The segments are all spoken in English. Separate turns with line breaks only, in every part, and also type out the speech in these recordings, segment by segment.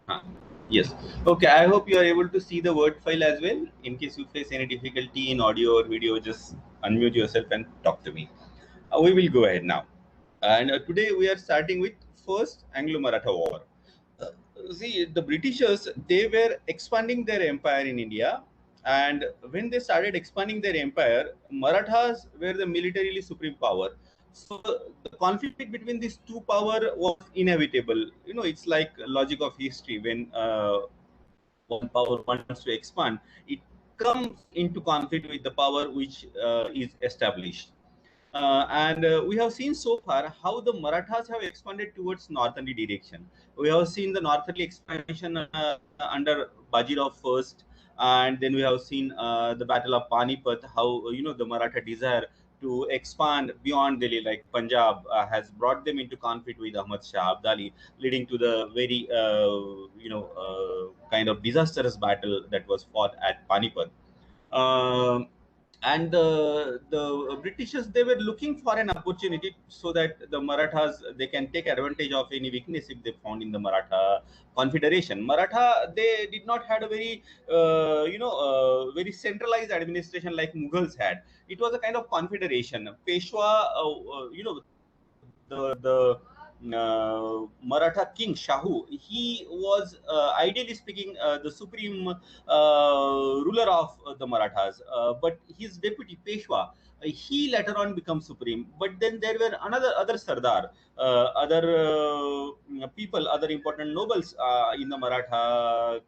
Huh. Yes. Okay. I hope you are able to see the word file as well. In case you face any difficulty in audio or video, just unmute yourself and talk to me. We will go ahead now. And today we are starting with first Anglo-Maratha War. Uh, See, the Britishers, they were expanding their empire in India, and when they started expanding their empire, Marathas were the militarily supreme power. So the conflict between these two power was inevitable. You know, it's like logic of history. When one power wants to expand, it comes into conflict with the power which is established. And we have seen so far how the Marathas have expanded towards northerly direction. We have seen the northerly expansion under Bajirao first, and then we have seen the Battle of Panipat. How the Maratha desire to expand beyond Delhi, like Punjab, has brought them into conflict with Ahmad Shah Abdali, leading to the very kind of disastrous battle that was fought at Panipat. Um and the Britishers, they were looking for an opportunity so that the Marathas, they can take advantage of any weakness if they found in the Maratha confederation. Maratha, they did not had a very very centralized administration like Mughals had. It was a kind of confederation. Peshwa, the Maratha king Shahu, he was ideally speaking the supreme ruler of the Marathas, but his deputy Peshwa, he later on becomes supreme. But then there were another other Sardar, other people, other important nobles in the Maratha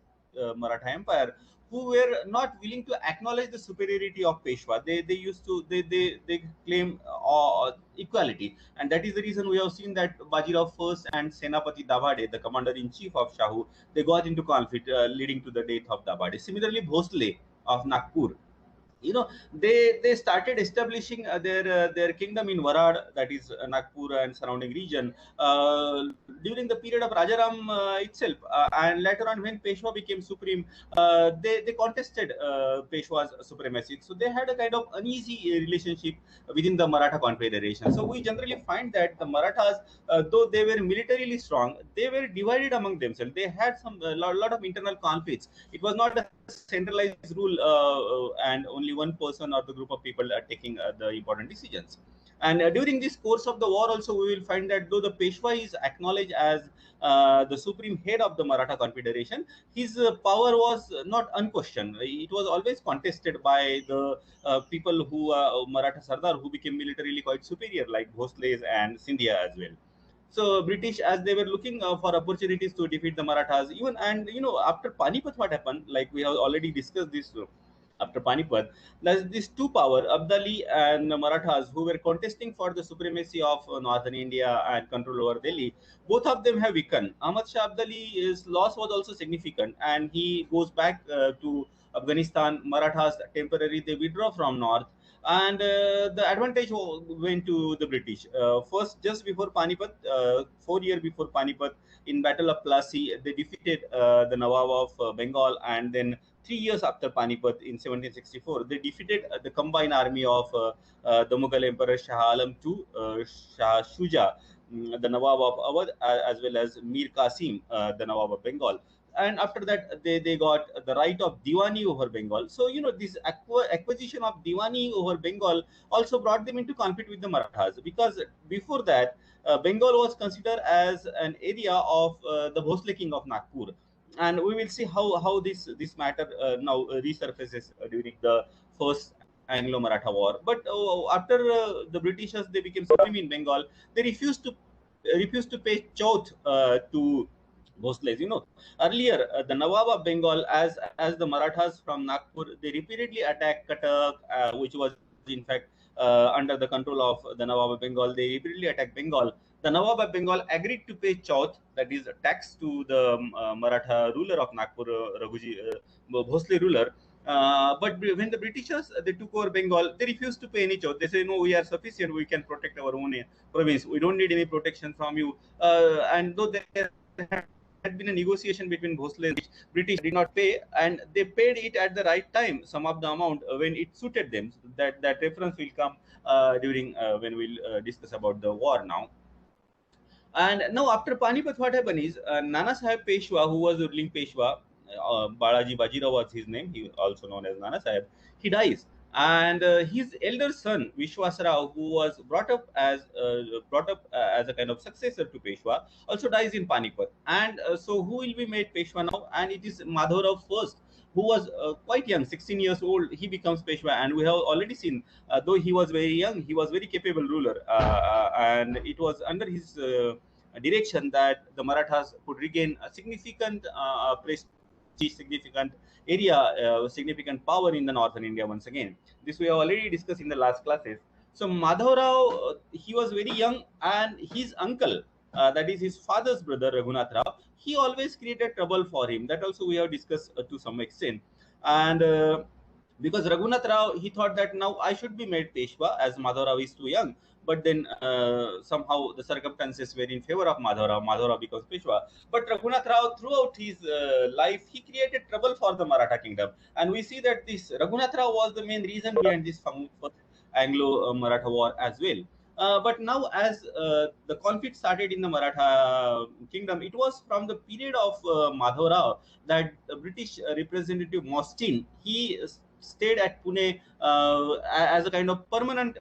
Empire, who were not willing to acknowledge the superiority of Peshwa. They used to they claim equality, and that is the reason we have seen that Bajirao first and Senapati Davade, the commander in chief of Shahu, they got into conflict, leading to the death of Davade. Similarly, Bhosle of Nagpur, they started establishing their kingdom in Warad, that is Nagpur and surrounding region, during the period of Rajaram itself, and later on when Peshwa became supreme, they contested Peshwa's supremacy. So they had a kind of uneasy relationship within the Maratha confederation. So we generally find that the Marathas, though they were militarily strong, they were divided among themselves. They had some lot of internal conflicts. It was not a centralized rule, and only one person or the group of people are taking the important decisions. And during this course of the war, also we will find that though the Peshwa is acknowledged as the supreme head of the Maratha confederation, his power was not unquestioned. It was always contested by the people who Maratha Sardar, who became militarily quite superior, like Bhosles and Scindia as well. So British, as they were looking for opportunities to defeat the Marathas, even, and after Panipat, what happened? Like we have already discussed this. After Panipat, there's these two power, Abdali and Marathas, who were contesting for the supremacy of northern India and control over Delhi. Both of them have weakened. Ahmad Shah Abdali's loss was also significant, and he goes back to Afghanistan. Marathas temporarily they withdraw from north, and the advantage went to the British. First, just before Panipat, 4 years before Panipat, in Battle of Plassey, they defeated the Nawab of Bengal, and then 3 years after Panipat in 1764, they defeated the combined army of the Mughal Emperor Shah Alam II, Shah Shuja, the Nawab of Awadh, as well as Mir Qasim, the Nawab of Bengal. And after that, they got the right of Diwani over Bengal. So this acquisition of Diwani over Bengal also brought them into conflict with the Marathas, because before that, Bengal was considered as an area of the Bhosle king of Nagpur. And we will see how this matter now resurfaces during the first Anglo-Maratha War. But after the Britishers, they became supreme in Bengal, they refused to pay chauth to Bhosles. Earlier, the Nawab of Bengal, as the Marathas from Nagpur, they repeatedly attacked Cuttack, which was in fact under the control of the Nawab of Bengal. They repeatedly attacked Bengal. The Nawab of Bengal agreed to pay chauth, that is a tax, to the Maratha ruler of Nagpur, Bhosle ruler. But when the Britishers, they took over Bengal, they refused to pay any chauth. They say, no, we are sufficient. We can protect our own province. We don't need any protection from you. And though there had been a negotiation between Bhosle and British did not pay, and they paid it at the right time, some of the amount when it suited them. That reference will come during when we'll discuss about the war now. And now after Panipat, what happened is Nana Sahib Peshwa, who was ruling Peshwa, Balaji Bajirao was his name. He also known as Nana Sahib. He dies, and his elder son Vishwasrao, who was brought up as a kind of successor to Peshwa, also dies in Panipat. And so who will be made Peshwa now? And it is Madhavrao first, who was quite young, 16 years old. He becomes Peshwa, and we have already seen, though he was very young, he was very capable ruler, and it was under his direction that the Marathas could regain a significant prestige, significant area, significant power in the northern India once again. This we have already discussed in the last classes. So Madhavrao, he was very young, and his uncle, that is his father's brother Raghunath Rao, he always created trouble for him. That also we have discussed to some extent. And because Raghunath Rao, he thought that now I should be made Peshwa as Madhavrao is too young. But then somehow the circumstances were in favor of Madhavrao. Madhavrao becomes Peshwa. But Raghunath Rao, throughout his life, he created trouble for the Maratha kingdom. And we see that this Raghunath Rao was the main reason behind this first Anglo-Maratha war as well. But now, as the conflict started in the Maratha kingdom, it was from the period of Madhavrao that the British representative Mostyn, he stayed at Pune as a kind of permanent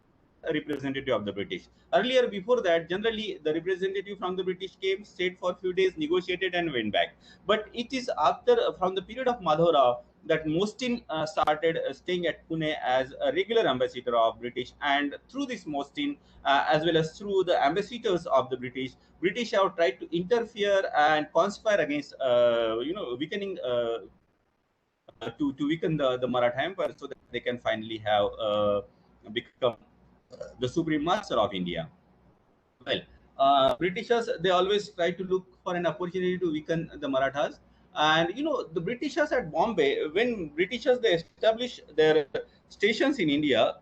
representative of the British. Earlier, before that, generally the representative from the British came, stayed for a few days, negotiated, and went back. But it is after, from the period of Madhavrao, that Mostyn started staying at Pune as a regular ambassador of British, and through this Mostyn, as well as through the ambassadors of the British have tried to interfere and conspire against, weakening. To weaken the Maratha Empire so that they can finally have become the supreme master of India. Well, Britishers, they always try to look for an opportunity to weaken the Marathas. And the Britishers at Bombay, when Britishers they established their stations in India,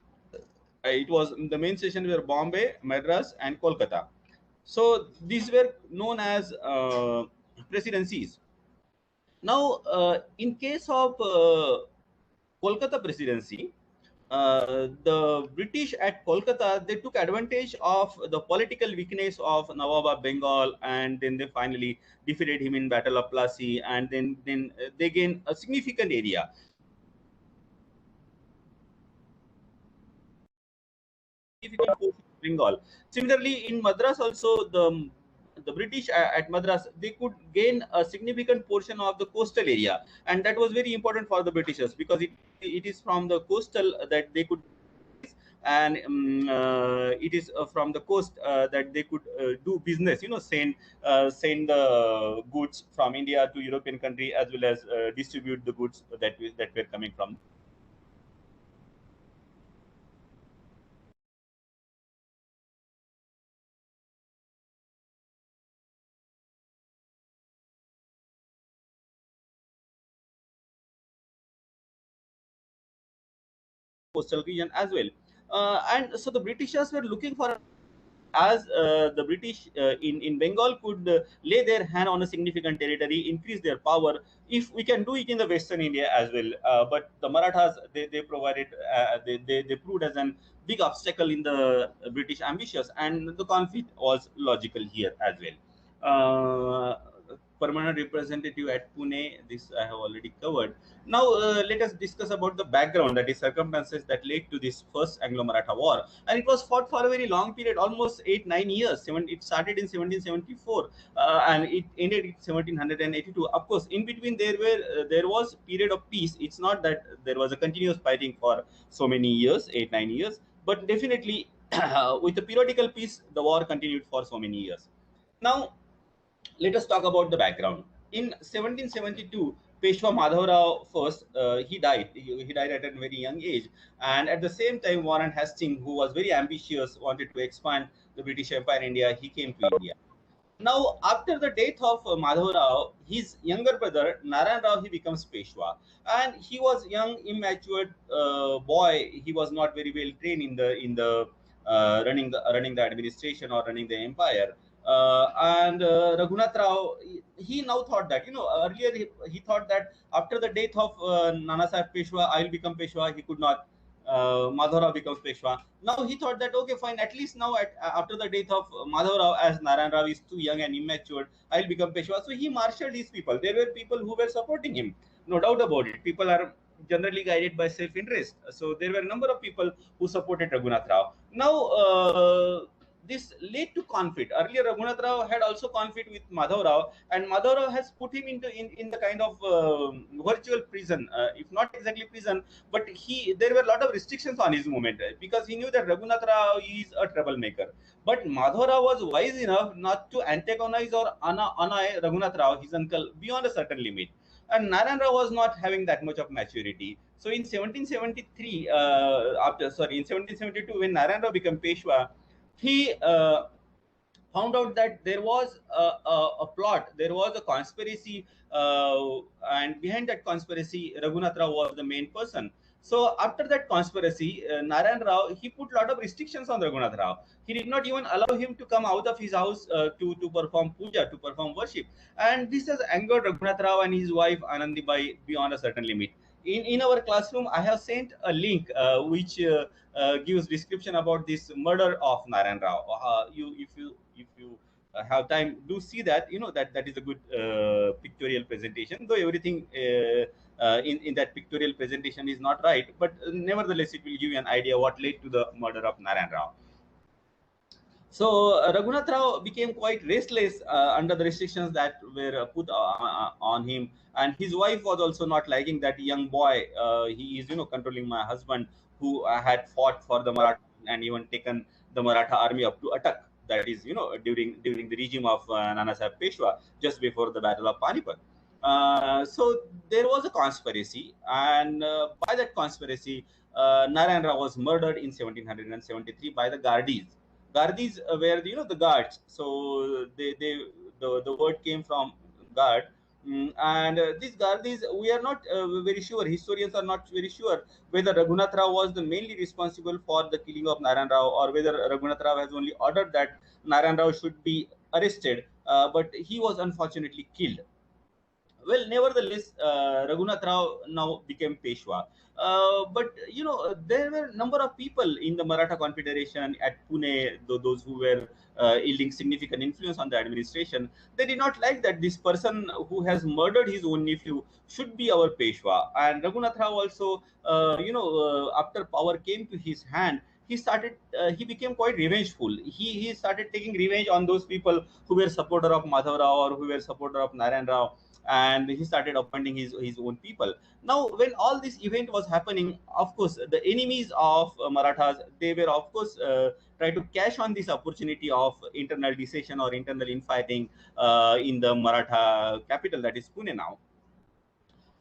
it was the main stations were Bombay, Madras, and Kolkata. So these were known as presidencies. Now, in case of Kolkata presidency, the British at Kolkata, they took advantage of the political weakness of Nawab of Bengal, and then they finally defeated him in Battle of Plassey, and then they gained a significant area. Significant portion of Bengal. Similarly, in Madras also, the British at Madras, they could gain a significant portion of the coastal area, and that was very important for the Britishers because it is from the coastal that they could, and it is from the coast that they could do business, send the goods from India to European country, as well as distribute the goods that were coming from coastal region as well. And so the Britishers were looking for, as the British in Bengal could lay their hand on a significant territory, increase their power. If we can do it in the Western India as well, but the Marathas, they provided, they proved as an big obstacle in the British ambitions, and the conflict was logical here as well. Permanent representative at Pune, this I have already covered. Now let us discuss about the background, that is circumstances that led to this first Anglo-Maratha war, and it was fought for a very long period, almost 8-9 years. It started in 1774 and it ended in 1782. Of course, in between there was period of peace. It's not that there was a continuous fighting for so many years, 8-9 years, but definitely with the periodical peace, the war continued for so many years. Now let us talk about the background. In 1772, Peshwa Madhavrao first, he died. He died at a very young age. And at the same time, Warren Hastings, who was very ambitious, wanted to expand the British Empire in India, he came to India. Now, after the death of Madhavrao, his younger brother, Narayan Rao, he becomes Peshwa. And he was young, immature boy. He was not very well trained in the running the administration or running the empire. And Raghunath Rao, he now thought that, earlier he thought that after the death of Nana Sahib Peshwa, I will become Peshwa. He could not Madhavrao becomes Peshwa. Now he thought that okay, fine. At least now, after the death of Madhavrao, as Narayan Rao is too young and immature, I'll become Peshwa. So he marshaled his people. There were people who were supporting him, no doubt about it. People are generally guided by self-interest. So there were a number of people who supported Raghunath Rao. Now, this led to conflict. Earlier, Raghunath Rao had also conflict with Madhav Rao, and Madhav Rao has put him in the kind of virtual prison, if not exactly prison, but there were a lot of restrictions on his movement because he knew that Raghunath Rao is a troublemaker. But Madhav Rao was wise enough not to antagonize or annoy Raghunath Rao, his uncle, beyond a certain limit. And Narayan Rao was not having that much of maturity. So in 1773, in 1772, when Narayan Rao became Peshwa, he found out that there was a plot, there was a conspiracy, and behind that conspiracy, Raghunath Rao was the main person. So after that conspiracy, Narayan Rao, he put a lot of restrictions on Raghunath Rao. He did not even allow him to come out of his house to perform puja, to perform worship. And this has angered Raghunath Rao and his wife Anandi Bai beyond a certain limit. In our classroom, I have sent a link which gives description about this murder of Narayan Rao. If you have time, do see that. You know that is a good pictorial presentation. Though everything in that pictorial presentation is not right, but nevertheless it will give you an idea what led to the murder of Narayan Rao. So Raghunath Rao became quite restless under the restrictions that were put on him, and his wife was also not liking that young boy. He is, controlling my husband, who had fought for the Maratha and even taken the Maratha army up to Attak. That is, during the regime of Nanasaheb Peshwa, just before the Battle of Panipat. So there was a conspiracy, and by that conspiracy, Narayan Rao was murdered in 1773 by the Gardis. Gardis were the guards. So the word came from guard. And these Gardis, we are not very sure. Historians are not very sure whether Raghunath Rao was the mainly responsible for the killing of Narayan Rao, or whether Raghunath Rao has only ordered that Narayan Rao should be arrested, but he was unfortunately killed. Well, nevertheless, Raghunath Rao now became Peshwa. But there were a number of people in the Maratha Confederation at Pune, those who were yielding significant influence on the administration. They did not like that this person who has murdered his own nephew should be our Peshwa. And Raghunath Rao also, after power came to his hand, he became quite revengeful. He started taking revenge on those people who were supporter of Madhav Rao or who were supporter of Narayan Rao, and he started appointing his own people. Now, when all this event was happening, of course, the enemies of Marathas, they were, of course, try to cash on this opportunity of internal dissension or internal infighting in the Maratha capital, that is Pune now.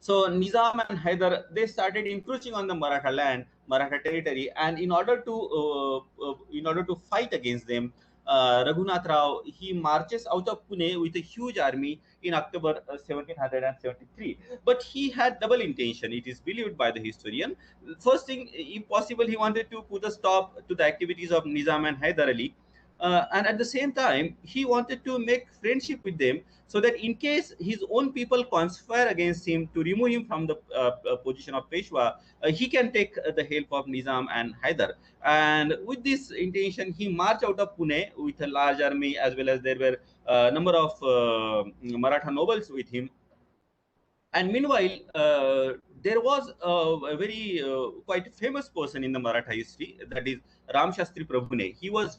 So Nizam and Hyder, they started encroaching on the Maratha land, Maratha territory, and in order to fight against them, Raghunath Rao, he marches out of Pune with a huge army in October 1773. But he had double intention. It is believed by the historian. First thing, if possible, he wanted to put a stop to the activities of Nizam and Hyder Ali. And at the same time, he wanted to make friendship with them, so that in case his own people conspire against him to remove him from the position of Peshwa, he can take the help of Nizam and Hyder. And with this intention, he marched out of Pune with a large army, as well as there were a number of Maratha nobles with him. And meanwhile, there was a very quite famous person in the Maratha history, that is Ram Shastri Prabhune. He was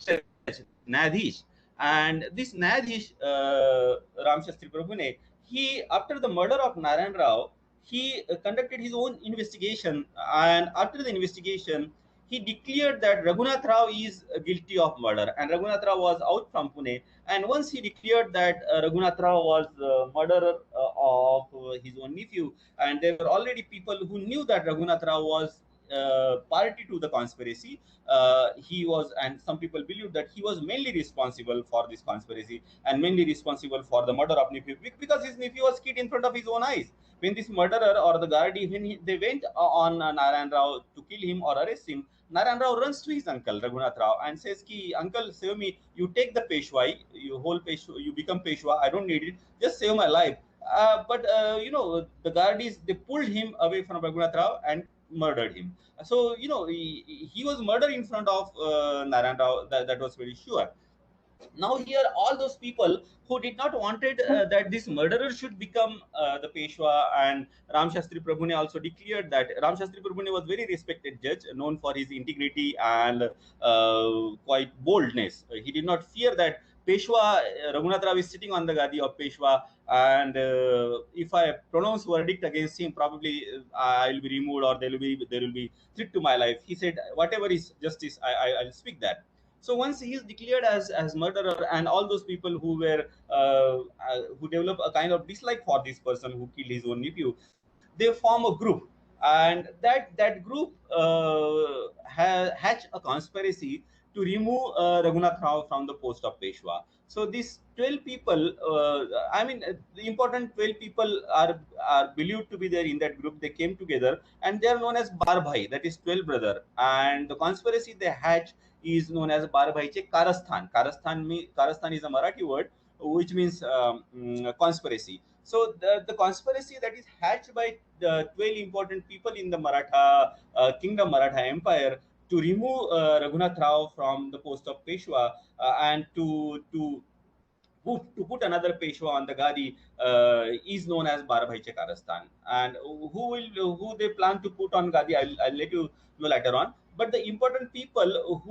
Nyadhish, and this Nyadhish, Ram Shastri Prabhune, he, after the murder of Narayan Rao, he conducted his own investigation, and after the investigation, he declared that Raghunath Rao is guilty of murder, and Raghunath Rao was out from Pune. And once he declared that Raghunath Rao was the murderer of his own nephew, and there were already people who knew that Raghunath Rao was party to the conspiracy. He was, and some people believe that he was mainly responsible for this conspiracy and mainly responsible for the murder of nephew, because his nephew was killed in front of his own eyes. When this murderer or the Gardi, when they went on Narayan Rao to kill him or arrest him, Narayan Rao runs to his uncle Raghunath Rao and says, "Ki uncle, save me! You take the Peshwai, you become Peshwa. I don't need it. Just save my life." But the Gardis, they pulled him away from Raghunath Rao and murdered him. So he was murdered in front of Narayan Rao. That was very sure. Now here all those people who did not wanted that this murderer should become the Peshwa, and Ram Shastri Prabhune also declared that. Ram Shastri Prabhune was very respected judge, known for his integrity and quite boldness. He did not fear that Peshwa Raghunath Rao is sitting on the gadi of Peshwa, and if I pronounce verdict against him, probably I will be removed, or there will be threat to my life. He said, whatever is justice, I'll speak that. So once he is declared as murderer, and all those people who were who develop a kind of dislike for this person who killed his own nephew, they form a group, and that group hatch a conspiracy to remove Raghunath Rao from the post of Peshwa. So these 12 people, the important 12 people are believed to be there in that group. They came together, and they are known as Bar Bhai, that is 12 brother. And the conspiracy they hatch is known as Bar Bhaiche Karasthan. Karasthan is a Marathi word which means conspiracy. So the conspiracy that is hatched by the 12 important people in the Maratha kingdom, Maratha Empire, to remove Raghunath Rao from the post of Peshwa, and to put another Peshwa on the Gadi, is known as Barbhaiche Karastan. And who they plan to put on Gadi, I'll let you know later on. But the important people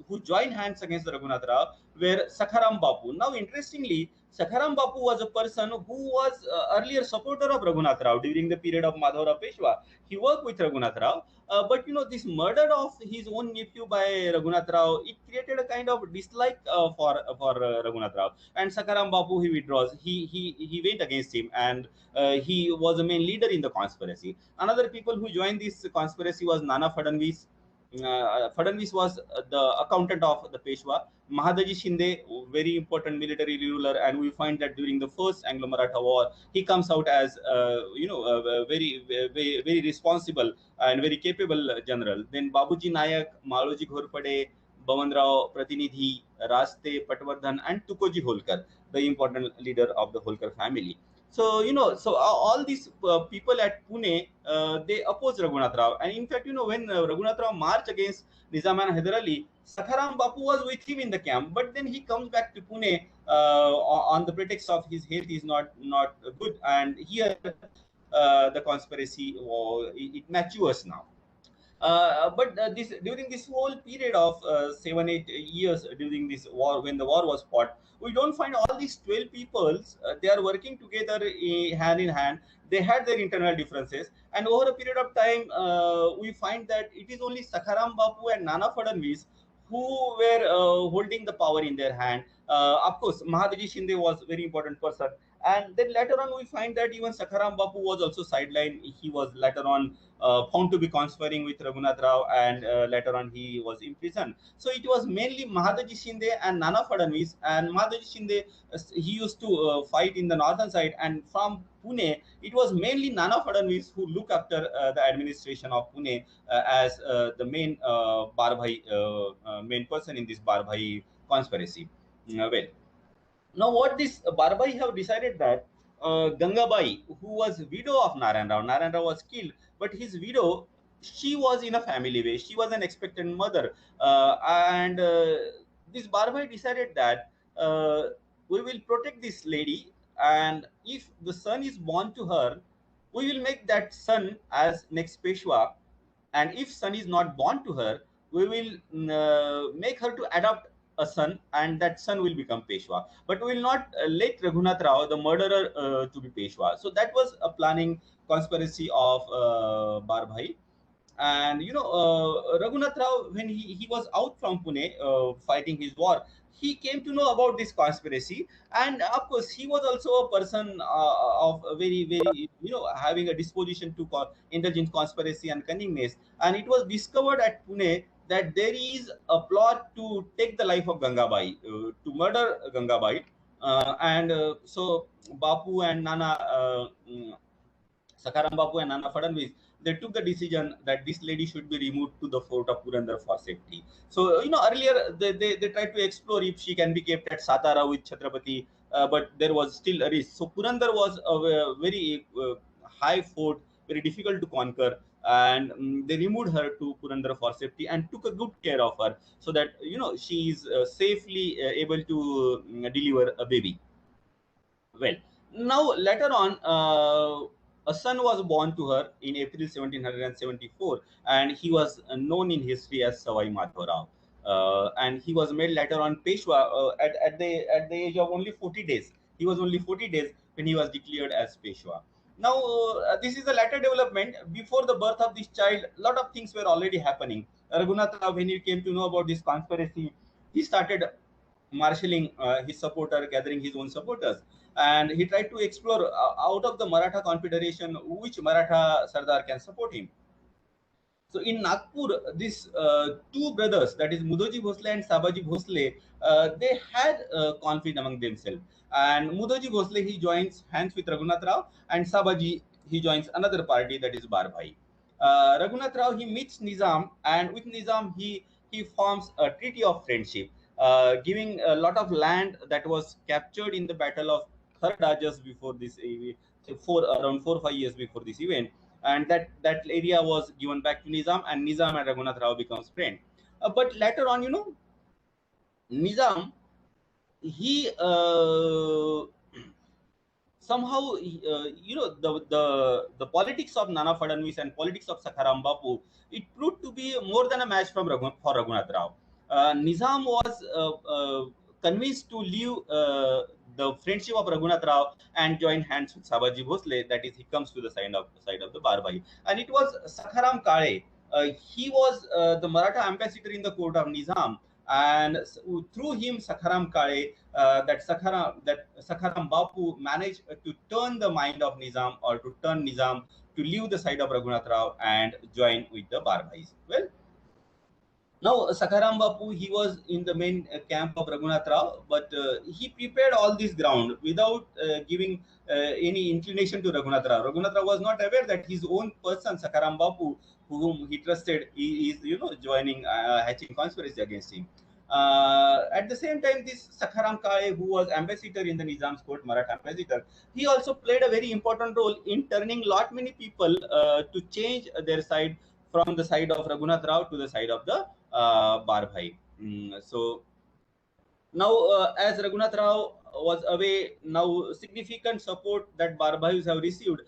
who joined hands against Raghunath Rao were Sakharam Bapu. Now, interestingly, Sakharam Bapu was a person who was earlier supporter of Raghunath Rao during the period of Madhavrao Peshwa. He worked with Raghunath Rao, but this murder of his own nephew by Raghunath Rao, it created a kind of dislike for Raghunath Rao. And Sakaram Bapu, he withdraws. He went against him, and he was a main leader in the conspiracy. Another people who joined this conspiracy was Nana Fadnvis. Fadnvis was the accountant of the Peshwa. Mahadaji Shinde, very important military ruler, and we find that during the first Anglo-Maratha war, he comes out as very responsible and very capable general. Then Babuji Nayak, Maloji Ghorpade, Bamanrao Pratinidhi, Raste Patwardhan, and Tukoji Holkar, the important leader of the Holkar family. So all these people at Pune, they opposed Raghunath Rao, and in fact, when Raghunath Rao marched against Nizam and Hyder Ali, Sakharam Bapu was with him in the camp, but then he comes back to Pune on the pretext of his health is not good, and here the conspiracy it matures now. But this during this whole period of 7-8 years during this war, when the war was fought, we don't find all these 12 peoples. They are working together hand in hand. They had their internal differences, and over a period of time, we find that it is only Sakharam Bapu and Nana Fadnvis who were holding the power in their hand. Of course, Mahadaji Shinde was a very important person. And then later on, we find that even Sakharam Bapu was also sidelined. He was later on found to be conspiring with Raghunath Rao, and later on he was imprisoned. So it was mainly Mahadaji Shinde and Nana Fadnvis. And Mahadaji Shinde, he used to fight in the northern side, and from Pune, it was mainly Nana Fadnvis who looked after the administration of Pune as the main Barbhai, main person in this Barbhai conspiracy. Well, now what this Barbai have decided that Gangabai, who was widow of Narayan Rao was killed, but his widow, she was in a family way. She was an expectant mother, and this Barbai decided that we will protect this lady, and if the son is born to her, we will make that son as next Peshwa, and if son is not born to her, we will make her to adopt a son, and that son will become Peshwa. But we will not let Raghunath Rao, the murderer, to be Peshwa. So that was a planning conspiracy of Barbhai. And Raghunath Rao, when he was out from Pune fighting his war, he came to know about this conspiracy. And of course, he was also a person of a very having a disposition to indulge in conspiracy and cunningness. And it was discovered at Pune that there is a plot to take the life of Gangabai, to murder Gangabai. And so Bapu and Nana Sakaram Bapu and Nana Fadnvis, they took the decision that this lady should be removed to the fort of Purandar for safety. So, earlier they tried to explore if she can be kept at Satara with Chhatrapati, but there was still a risk. So, Purandar was a very high fort very difficult to conquer, and they removed her to Purandar for safety and took a good care of her, so that she is safely able to deliver a baby. Well, now later on, a son was born to her in April 1774, and he was known in history as Savai Madhavrao. And he was made later on Peshwa at the age of only 40 days. He was only 40 days when he was declared as Peshwa. Now, this is a later development. Before the birth of this child, a lot of things were already happening. Raghunath Rao, when he came to know about this conspiracy, he started marshalling his supporter, gathering his own supporters, and he tried to explore out of the Maratha confederation which Maratha Sardar can support him. So in Nagpur, these two brothers, that is Mudoji Bhosle and Sabaji Bhosle, they had conflict among themselves. And Mudoji Bhosle, he joins hands with Raghunath Rao, and Sabaji, he joins another party, that is Barbhai. Raghunath Rao, he meets Nizam, and with Nizam, he forms a treaty of friendship, giving a lot of land that was captured in the Battle of Kharda just before this, around 4 or 5 years before this event, and that area was given back to Nizam, and Nizam and Raghunath Rao becomes friends. But later on, Nizam, he somehow, the politics of Nana Fadnavis and politics of Sakharam Bapu, it proved to be more than a match for Raghunath Rao. Nizam was convinced to leave the friendship of Raghunath Rao and join hands with Sabaji Bhosle. That is, he comes to the side of the Barbhai, and it was Sakharam Kale. He was the Maratha ambassador in the court of Nizam, and through him, Sakharam Kale, that Sakharam Bapu managed to turn the mind of Nizam, or to turn Nizam to leave the side of Raghunath Rao and join with the Barbhais. Well, now, Sakharam Bapu, he was in the main camp of Raghunath Rao, but he prepared all this ground without giving any inclination to Raghunath Rao. Raghunath Rao was not aware that his own person, Sakharam Bapu, whom he trusted, he is, joining, hatching conspiracy against him. At the same time, this Sakharam Kale, who was ambassador in the Nizam's court, Maratha ambassador, he also played a very important role in turning lot many people to change their side from the side of Raghunath Rao to the side of the Barbhai. So now, as Raghunath Rao was away, now significant support that Barbhais have received,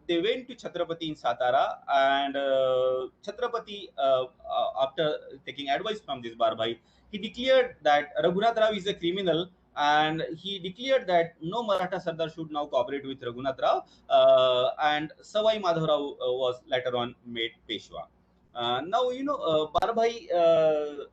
they went to Chhatrapati in Satara, and Chhatrapati, after taking advice from this Barbhai, he declared that Raghunath Rao is a criminal, and he declared that no Maratha Sardar should now cooperate with Raghunath Rao, and Savai Madhavrao was later on made Peshwa. Now, Barbhai,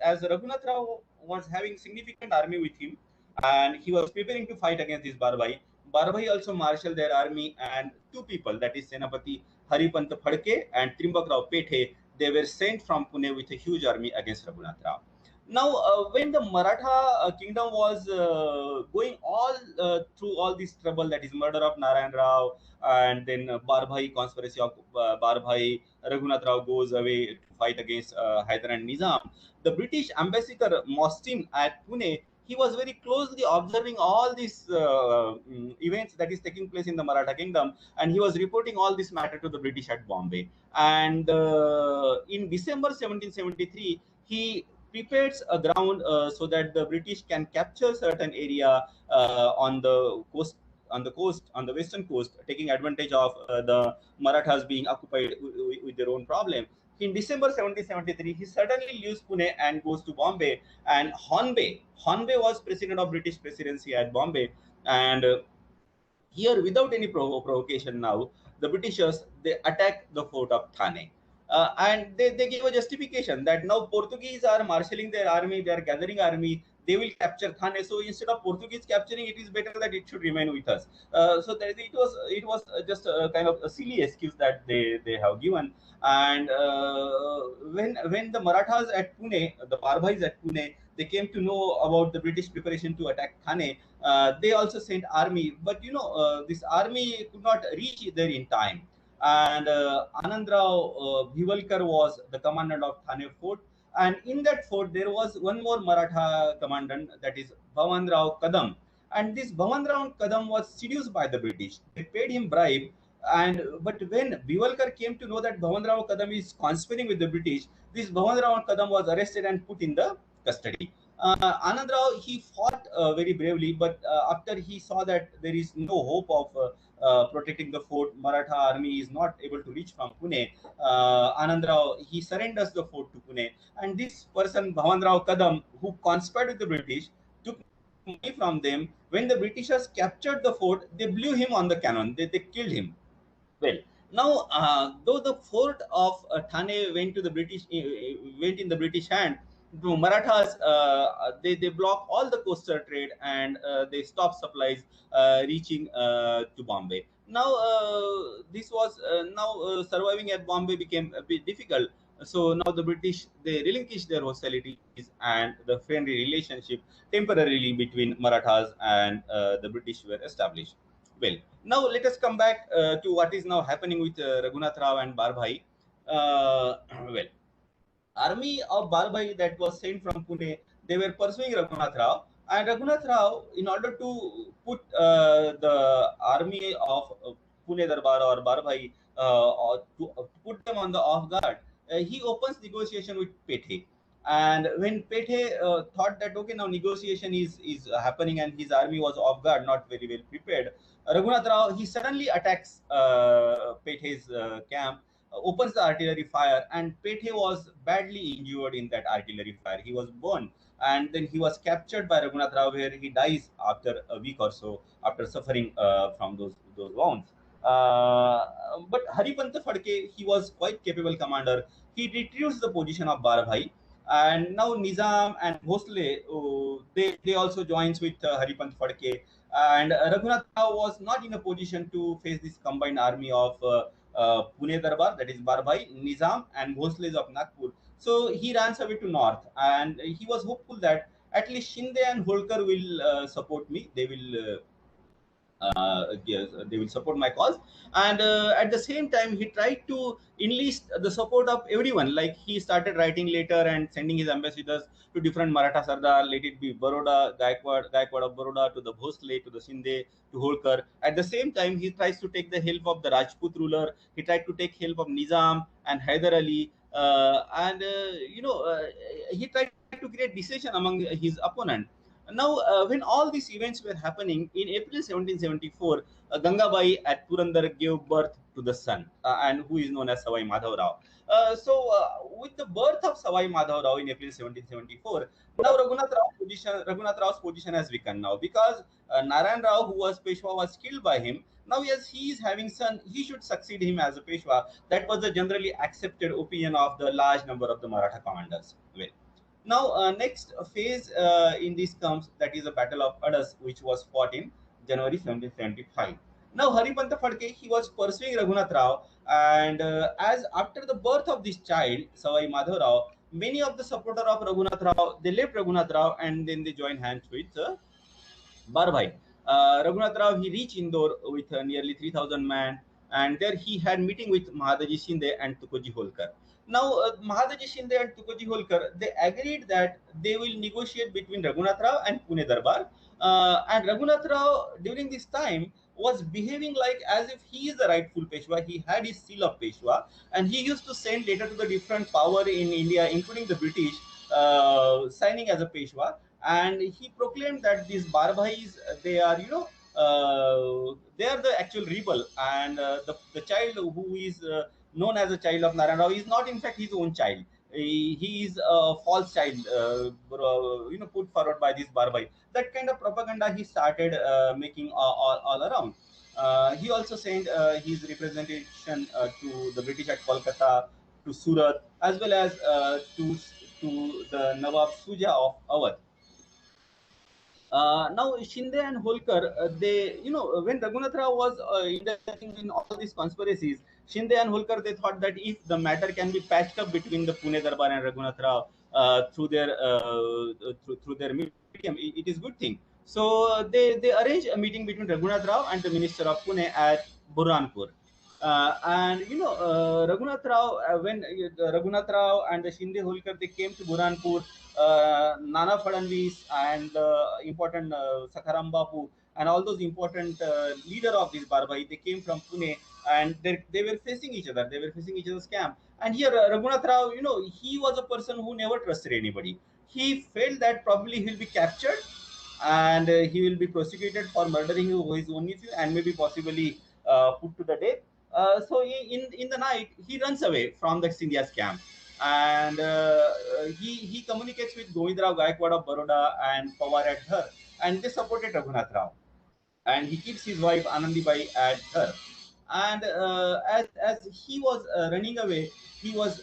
as Raghunath Rao was having significant army with him, and he was preparing to fight against this Barbhai. Barbhai also marshaled their army, and two people, that is Senapati Haripant Phadke and Trimbak Rao Pethe, they were sent from Pune with a huge army against Raghunath Rao. Now, when the Maratha kingdom was going all through all this trouble, that is murder of Narayan Rao, and then Barbhai, conspiracy of Barbhai, Raghunath Rao goes away to fight against Hyder and Nizam. The British ambassador Mostyn at Pune, he was very closely observing all these events that is taking place in the Maratha kingdom, and he was reporting all this matter to the British at Bombay. And in December 1773, he prepares a ground so that the British can capture certain area on the coast, on the western coast, taking advantage of the Marathas being occupied with their own problem. In December 1773, he suddenly leaves Pune and goes to Bombay. And Hornby was president of British presidency at Bombay, and here, without any provocation, now the Britishers, they attack the fort of Thane. And they give a justification that now Portuguese are marshalling their army, they are gathering army, they will capture Thane. So instead of Portuguese capturing, it is better that it should remain with us. So that it was just a kind of a silly excuse that they have given. And when the Marathas at Pune, the Barbhais at Pune, they came to know about the British preparation to attack Thane. They also sent army, but this army could not reach there in time. And Anand Rao Bhivalkar was the commandant of Thane fort, and in that fort there was one more Maratha commandant, that is Bhavan Rao Kadam. And this Bhavan Rao Kadam was seduced by the British. They paid him bribe, But when Biwalkar came to know that Bhavanrao Kadam is conspiring with the British, this Bhavanrao Kadam was arrested and put in the custody. Anand Rao, he fought very bravely, but after he saw that there is no hope of protecting the fort, Maratha army is not able to reach from Pune. Anand Rao, he surrenders the fort to Pune, and this person Bhavanrao Kadam, who conspired with the British, took money from them. When the Britishers captured the fort, they blew him on the cannon. They killed him. Well, now though the fort of Thane went to the went in the British hand, the Marathas they block all the coastal trade and they stop supplies reaching to Bombay. Now this was now surviving at Bombay became a bit difficult. So now the British they relinquished their hostilities and the friendly relationship temporarily between Marathas and the British were established. Well, now let us come back to what is now happening with Raghunath Rao and Barbhai. Well, army of Barbhai that was sent from Pune, they were pursuing Raghunath Rao. And Raghunath Rao, in order to put the army of Pune Darbar or Barbhai, or to put them on the off guard, he opens negotiation with Pethe. And when Pethe thought that okay, now negotiation is happening and his army was off guard, not very well prepared, Raghunath Rao he suddenly attacks Pethe's camp, opens the artillery fire, and Pethe was badly injured in that artillery fire. He was burned, and then he was captured by Raghunath Rao, where he dies after a week or so after suffering from those wounds. But Haripant Phadke, he was quite capable commander. He retrieves the position of Barbhai, and now Nizam and Bhosle, they also joins with Haripant Phadke, and Raghunath Rao was not in a position to face this combined army of Pune Darbar, that is Barbhai, Nizam, and Bhosles of Nagpur. So he runs away to north, and he was hopeful that at least Shinde and Holkar will support me. Yes, they will support my cause. And at the same time, he tried to enlist the support of everyone. Like he started writing letter and sending his ambassadors to different Maratha Sardar, let it be Baroda, Gaikwad of Baroda, to the Bhosle, to the Shinde, to Holkar. At the same time, he tries to take the help of the Rajput ruler. He tried to take help of Nizam and Hyder Ali. He tried to create decision among his opponent. Now, when all these events were happening in April 1774, Gangabai at Purandar gave birth to the son, and who is known as Savai Madhav Rao. With the birth of Savai Madhav Rao in April 1774, now Raghunath Rao's position has weakened now because Narayan Rao, who was Peshwa, was killed by him. Now, yes, he is having son, he should succeed him as a Peshwa. That was the generally accepted opinion of the large number of the Maratha commanders. Well, now, next phase in this comes, that is the Battle of Adas, which was fought in January 1775. Now, Haripanta Phadke, he was pursuing Raghunath Rao, and as after the birth of this child, Savai Madhav Rao, many of the supporters of Raghunath Rao, they left Raghunath Rao and then they joined hands with Barbhai. Raghunath Rao, he reached Indore with nearly 3,000 men, and there he had meeting with Mahadaji Shinde and Tukoji Holkar. Now, Mahadaji Shinde and Tukoji Holkar, they agreed that they will negotiate between Raghunath Rao and Pune Darbar. And Raghunath Rao, during this time, was behaving like as if he is the rightful Peshwa. He had his seal of Peshwa, and he used to send letter to the different power in India, including the British, signing as a Peshwa. And he proclaimed that these Barbhais, they are, they are the actual rebel, and the child who is known as a child of Narayan Rao is not in fact his own child. He is a false child, put forward by this Barbhai. That kind of propaganda he started making all around. He also sent his representation to the British at Kolkata, to Surat, as well as to the Nawab Suja of Awadh. Now Shinde and Holkar, when Raghunath Rao was indulging in all these conspiracies, Shinde and Holkar, they thought that if the matter can be patched up between the Pune Darbar and Raghunath Rao through their medium, it is good thing. So they arranged a meeting between Raghunath Rao and the minister of Pune at Burhanpur. And Raghunath Rao, when Raghunath Rao and the Shinde Holkar, they came to Burhanpur, Nana Fadnavis and important Sakharam Bapu and all those important leader of this Barbai, they came from Pune, and they were facing each other. They were facing each other's camp. And here Raghunath Rao, he was a person who never trusted anybody. He felt that probably he'll be captured and he will be prosecuted for murdering his own nephew and maybe possibly put to the death. So in the night, he runs away from the Scindia's camp, and he communicates with Govindrao Gaikwad of Baroda and Pawar at Dhar, and they supported Raghunath Rao, and he keeps his wife Anandibai at Dhar. And as he was running away, he was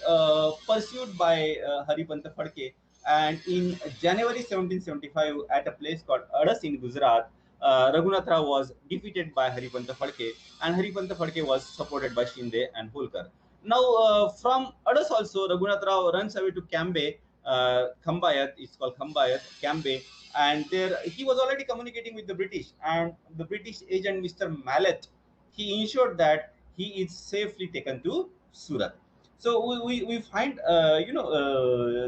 pursued by Haripant Phadke. And in January 1775, at a place called Adas in Gujarat, Raghunath Rao was defeated by Haripant Phadke, and Haripant Phadke was supported by Shinde and Holkar. Now, from Adas also, Raghunath Rao runs away to Cambe, Khambayat, it's called Khambayat, Cambe, and there he was already communicating with the British, and the British agent Mr. Mallet, he ensured that he is safely taken to Surat. So we find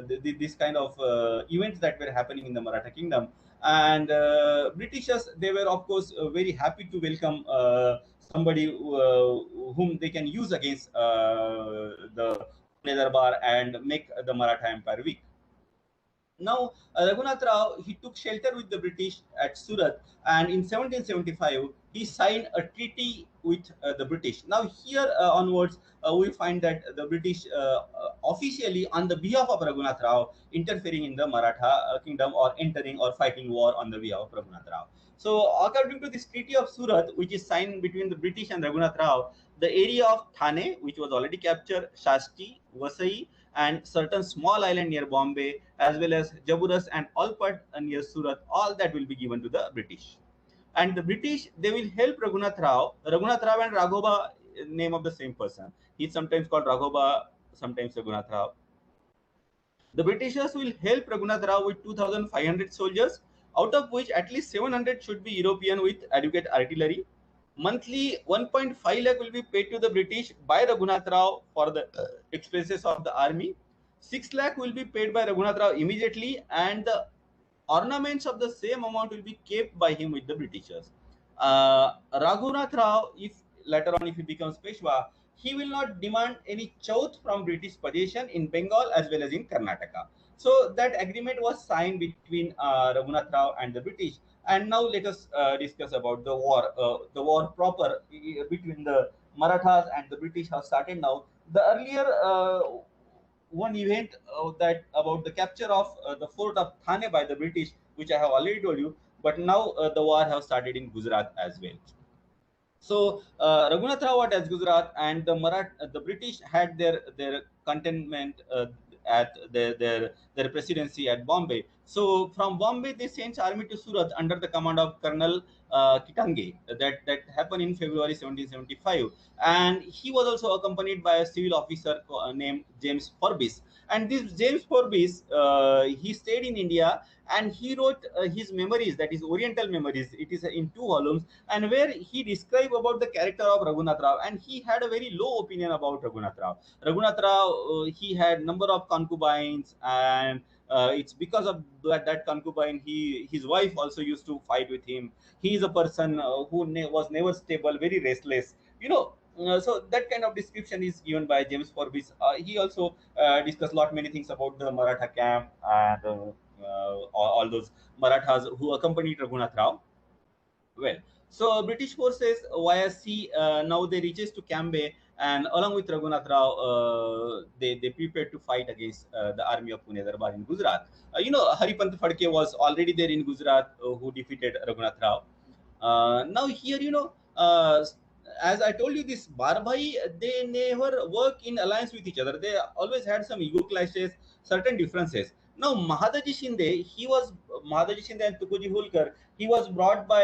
this kind of events that were happening in the Maratha kingdom, and Britishers, they were of course very happy to welcome somebody whom they can use against the Pune Darbar and make the Maratha Empire weak. Now, Raghunath Rao, he took shelter with the British at Surat, and in 1775, he signed a treaty with the British. Now, here onwards, we find that the British officially, on the behalf of Raghunath Rao, interfering in the Maratha kingdom or entering or fighting war on the behalf of Raghunath Rao. So, according to this Treaty of Surat, which is signed between the British and Raghunath Rao, the area of Thane, which was already captured, Shasti, Vasai, and certain small island near Bombay, as well as Jaburas and Olpat near Surat, all that will be given to the British. And the British, they will help Raghunath Rao. Raghunath Rao and Raghoba, name of the same person. He's sometimes called Raghoba, sometimes Raghunath Rao. The Britishers will help Raghunath Rao with 2,500 soldiers, out of which at least 700 should be European with adequate artillery. Monthly 1.5 lakh will be paid to the British by Raghunath Rao for the expenses of the army. 6 lakh will be paid by Raghunath Rao immediately, and the ornaments of the same amount will be kept by him with the Britishers. Raghunath Rao, if later on if he becomes Peshwa, he will not demand any chauth from British possession in Bengal as well as in Karnataka. So that agreement was signed between Raghunath Rao and the British. And now let us discuss about the war. The war proper between the Marathas and the British has started now. The earlier one event that about the capture of the fort of Thane by the British, which I have already told you, but now the war has started in Gujarat as well. So Raghunath Rao was at Gujarat, and the British had their cantonment at their presidency at Bombay. So from Bombay, they sent army to Surat under the command of Colonel Kitange. That happened in February 1775, and he was also accompanied by a civil officer named James Forbes. And this James Forbes, he stayed in India, and he wrote his memories, that is Oriental Memories. It is in 2 volumes, and where he described about the character of Raghunath Rao, and he had a very low opinion about Raghunath Rao. Raghunath Rao, he had number of concubines, and it's because of that concubine, his wife also used to fight with him. He is a person who was never stable, very restless. So that kind of description is given by James Forbes. He also discussed lot many things about the Maratha camp and all those Marathas who accompanied Raghunath Rao. Well, so British forces via sea now they reaches to Cambe, and along with Raghunath Rao, they prepared to fight against the army of Pune Darbar in Gujarat. Haripant Phadke was already there in Gujarat, who defeated Raghunath Rao. Now here, as I told you, this Barbhai, they never work in alliance with each other. They always had some ego clashes, certain differences. Now Mahadaji Shinde, Mahadaji Shinde and Tukoji Holkar. He was brought by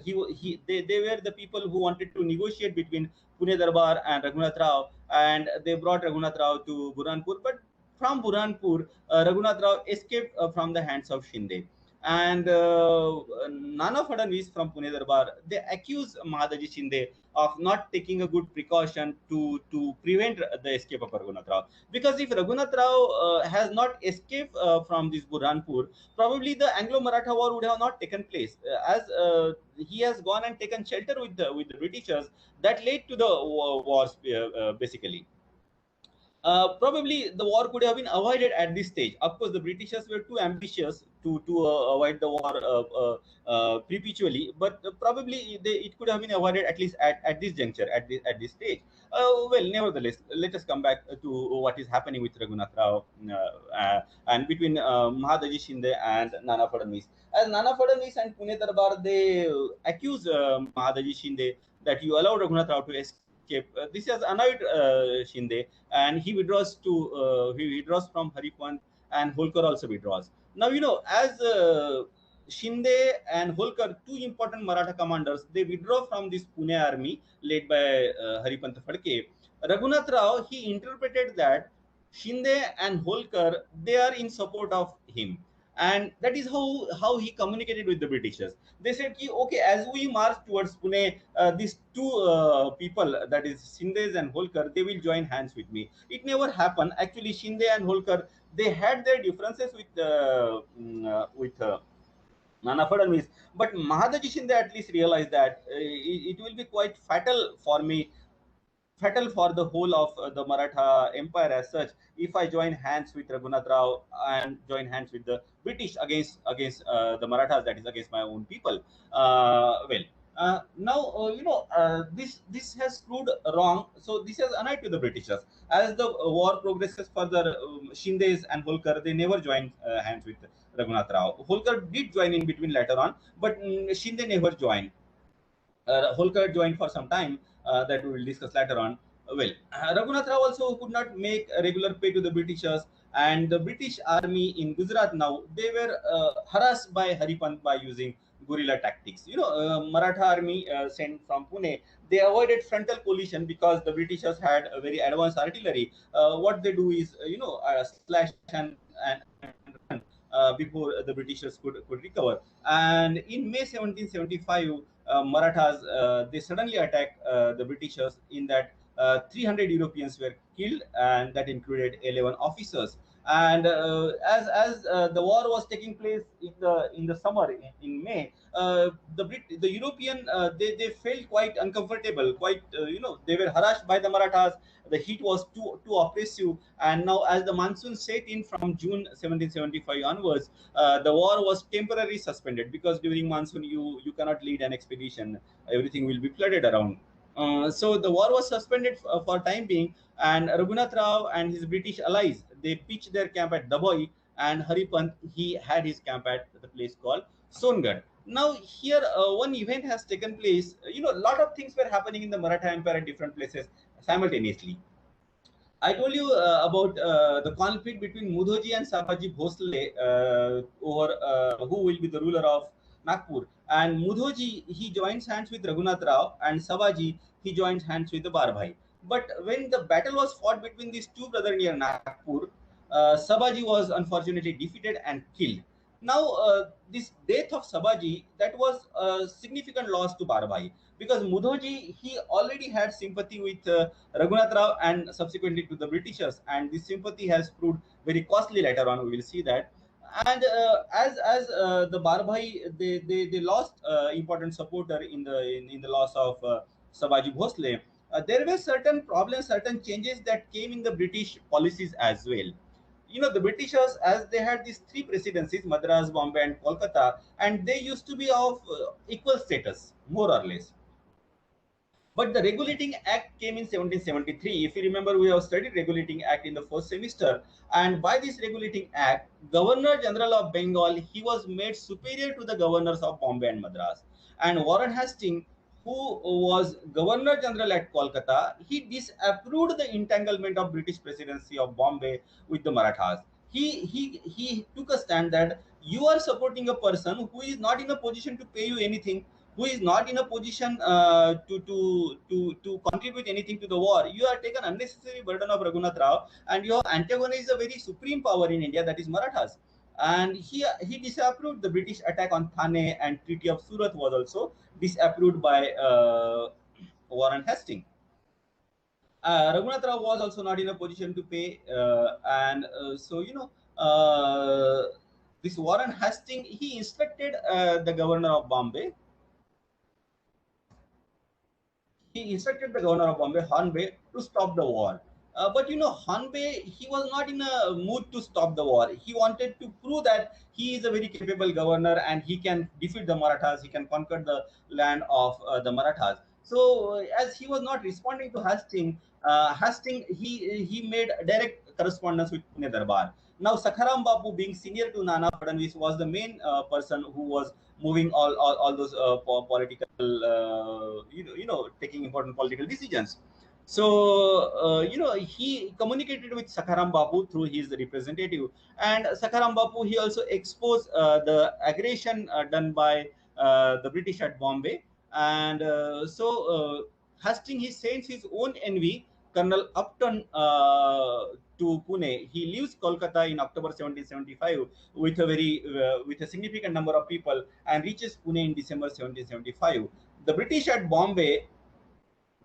they were the people who wanted to negotiate between Pune Darbar and Raghunath Rao, and they brought Raghunath Rao to Burhanpur. But from Burhanpur, Raghunath Rao escaped from the hands of Shinde. And Nana Fadnavis from Pune Darbar, they accuse Mahadaji Shinde of not taking a good precaution to prevent the escape of Raghunath Rao. Because if Raghunath Rao has not escaped from this Burhanpur, probably the Anglo-Maratha war would have not taken place, as he has gone and taken shelter with the Britishers. That led to the wars, basically. Probably the war could have been avoided at this stage. Of course, the Britishers were too ambitious to avoid the war perpetually, but probably it could have been avoided at least at this juncture, at this stage. Well, nevertheless, let us come back to what is happening with Raghunath Rao and between Mahadaji Shinde and Nana Fadnavis. As Nana Fadnavis and Pune Darbar, they accuse Mahadaji Shinde that you allowed Raghunath Rao to escape. This has annoyed Shinde, and he withdraws from Haripant, and Holkar also withdraws. Now, as Shinde and Holkar, two important Maratha commanders, they withdraw from this Pune army led by Haripant Phadke. Raghunath Rao, he interpreted that Shinde and Holkar, they are in support of him. And that is how he communicated with the Britishers. They said, okay, as we march towards Pune, these two people, that is Shinde and Holkar, they will join hands with me. It never happened. Actually, Shinde and Holkar, they had their differences with Nana Fadnavis, but Mahadaji Shinde at least realized that it will be quite fatal for the whole of the Maratha Empire as such, if I join hands with Raghunath Rao and join hands with the British against the Marathas, that is against my own people. Well, now this has proved wrong. So this has annoyed to the Britishers. As the war progresses further, Shindes and Holkar, they never joined hands with Raghunath Rao. Holkar did join in between later on, but Shinde never joined. Holkar joined for some time, that we will discuss later on. Well, Raghunath Rao also could not make a regular pay to the Britishers, and the British army in Gujarat now, they were harassed by Haripant by using guerrilla tactics. Maratha army sent from Pune, they avoided frontal collision because the Britishers had a very advanced artillery. What they do is, slash and run before the Britishers could recover. And in May 1775, Marathas, they suddenly attacked the Britishers. In that, 300 Europeans were killed, and that included 11 officers. And as the war was taking place in the summer in May, the European, they felt quite uncomfortable, quite they were harassed by the Marathas. The heat was too oppressive, and now as the monsoon set in from June 1775 onwards, the war was temporarily suspended, because during monsoon you cannot lead an expedition, everything will be flooded around. So the war was suspended for time being, and Raghunath Rao and his British allies, they pitched their camp at Dabhoi, and Haripant, he had his camp at the place called Songad. Now here, one event has taken place. A lot of things were happening in the Maratha Empire at different places simultaneously. I told you about the conflict between Mudhoji and Sabaji Bhosle over who will be the ruler of Nagpur. And Mudhoji, he joins hands with Raghunath Rao, and Sabaji, he joins hands with the Barbhai. But when the battle was fought between these two brothers near Nagpur, Sabaji was unfortunately defeated and killed. Now, this death of Sabaji, that was a significant loss to Barbhai, because Mudhoji, he already had sympathy with Raghunath Rao and subsequently to the Britishers, and this sympathy has proved very costly later on. We will see that. And as the Barbhai, they lost important supporter in the loss of Sabaji Bhosle. There were certain problems, certain changes that came in the British policies as well. The Britishers, as they had these three presidencies, Madras, Bombay, and Kolkata, and they used to be of equal status, more or less. But the Regulating Act came in 1773. If you remember, we have studied Regulating Act in the first semester. And by this Regulating Act, Governor General of Bengal, he was made superior to the governors of Bombay and Madras. And Warren Hastings, who was Governor General at Kolkata, he disapproved the entanglement of British presidency of Bombay with the Marathas. He took a stand that you are supporting a person who is not in a position to pay you anything, who is not in a position to contribute anything to the war. You are taken unnecessary burden of Raghunath Rao, and your antagonist is a very supreme power in India, that is Marathas. and he disapproved the British attack on Thane, and Treaty of Surat was also disapproved by Warren Hastings. Raghunath Rao was also not in a position to pay, and so this Warren Hastings, he instructed the governor of Bombay. He instructed the governor of Bombay, Hornby, to stop the war. But Hornby, he was not in a mood to stop the war. He wanted to prove that he is a very capable governor and he can defeat the Marathas, he can conquer the land of the Marathas. So, as he was not responding to Hastings, he made direct correspondence with Pune Darbar. Now, Sakharam Bapu, being senior to Nana Fadnavis, was the main person who was moving all those political, taking important political decisions. So, he communicated with Sakharam Bapu through his representative, and Sakharam Bapu, he also exposed the aggression done by the British at Bombay, and Hastings, he sends his own envy, Colonel Upton, to Pune. He leaves Kolkata in October 1775 with with a significant number of people, and reaches Pune in December 1775. The British at Bombay,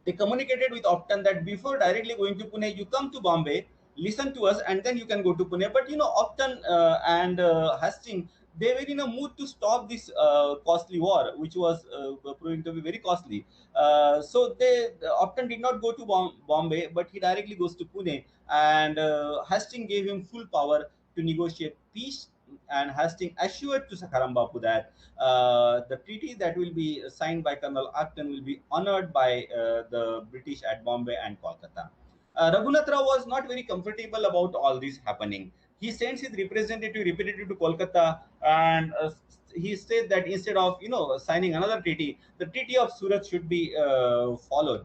they communicated with Upton that before directly going to Pune, you come to Bombay, listen to us, and then you can go to Pune. But Upton and Hastings, they were in a mood to stop this costly war, which was proving to be very costly. So Upton did not go to Bombay, but he directly goes to Pune, and Hastings gave him full power to negotiate peace. And Hastings assured to Sakharam Bapu that the treaty that will be signed by Colonel Upton will be honored by the British at Bombay and Kolkata. Raghunath Rao was not very comfortable about all this happening. He sends his representative to Kolkata, and he said that instead of signing another treaty, the Treaty of Surat should be followed.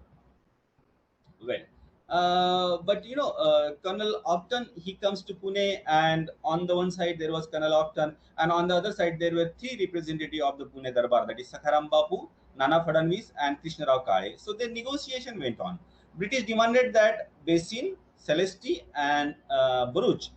Well, but Colonel Upton, he comes to Pune, and on the one side there was Colonel Upton, and on the other side there were three representatives of the Pune Darbar, that is Sakharam Bapu, Nana Fadnavis, and Krishna Rao Kale. So the negotiation went on. British demanded that Basin, Celesti, and Baruch,